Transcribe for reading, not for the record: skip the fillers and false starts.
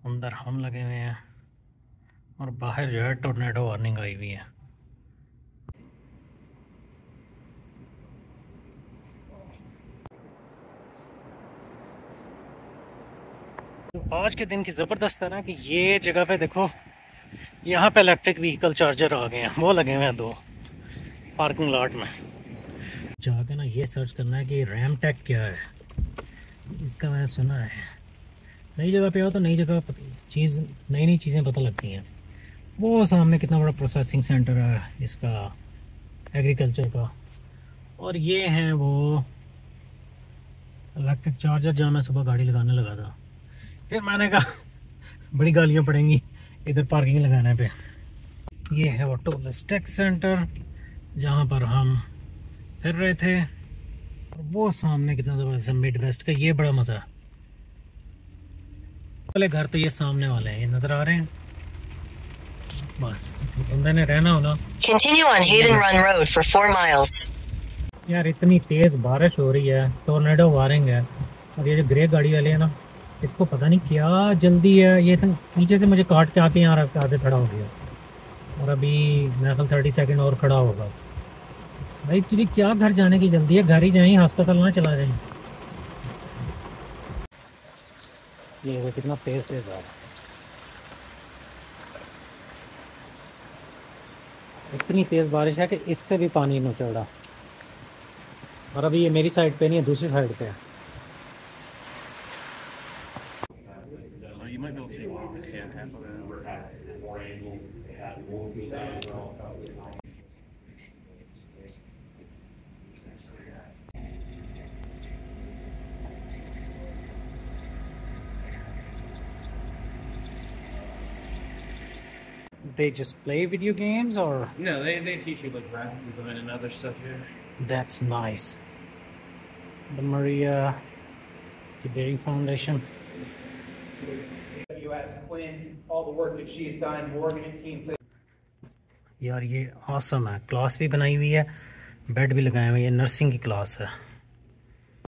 अंदर हम लगे हुए हैं और बाहर जो है टोर्नेडो वार्निंग आई हुई है। तो आज के दिन की ज़बरदस्त है ना कि ये जगह पे देखो, यहाँ पे इलेक्ट्रिक व्हीकल चार्जर आ गए हैं, वो लगे हुए हैं 2 पार्किंग लॉट में। जाके ना ये सर्च करना है कि रैम टेक क्या है, इसका मैंने सुना है। नई जगह पे हो तो नई जगह नई चीज़ें पता लगती हैं। वो सामने कितना बड़ा प्रोसेसिंग सेंटर है इसका एग्रीकल्चर का, और ये हैं वो इलेक्ट्रिक चार्जर जहाँ मैं सुबह गाड़ी लगाने लगा था। फिर मैंने कहा बड़ी गालियाँ पड़ेंगी इधर पार्किंग लगाने पे। ये है वो टूरिस्ट सेंटर जहाँ पर हम फिर रहे थे, और वो सामने कितना ज़बरदस्त है मिड वेस्ट का, ये बड़ा मज़ा है। पहले घर तो ये सामने वाले हैं, ये नज़र आ रहे हैं। बस बंदे ने रहना होना। Continue on Hayden Run Road for 4 miles. यार इतनी तेज़ बारिश हो रही है, टोर्नेडो वार्निंग है, और ये जो ग्रे गाड़ी वाले हैं ना, इसको पता नहीं क्या जल्दी है। ये नीचे से मुझे काट के आके यहाँ रख के आगे खड़ा हो गया, और अभी मेरे ख्याल 30 सेकंड और खड़ा होगा। भाई तुझे क्या घर जाने की जल्दी है? घर ही जाएं, अस्पताल ना चला जाएं। ये कितना तेज़ आ रहा है, इतनी तेज़ बारिश है कि इससे भी पानी नहीं चल रहा। और अभी ये मेरी साइड पे नहीं है, दूसरी साइड पे है। They just play video games, or No, they teach you like graphic design and other stuff here. that's nice. The Maria Dairy Foundation. You ask Quinn all the work that she's done, Morgan and team. यार ये awesome है, class भी बनाई हुई है, bed भी लगाए हुए हैं। ये नर्सिंग की क्लास है।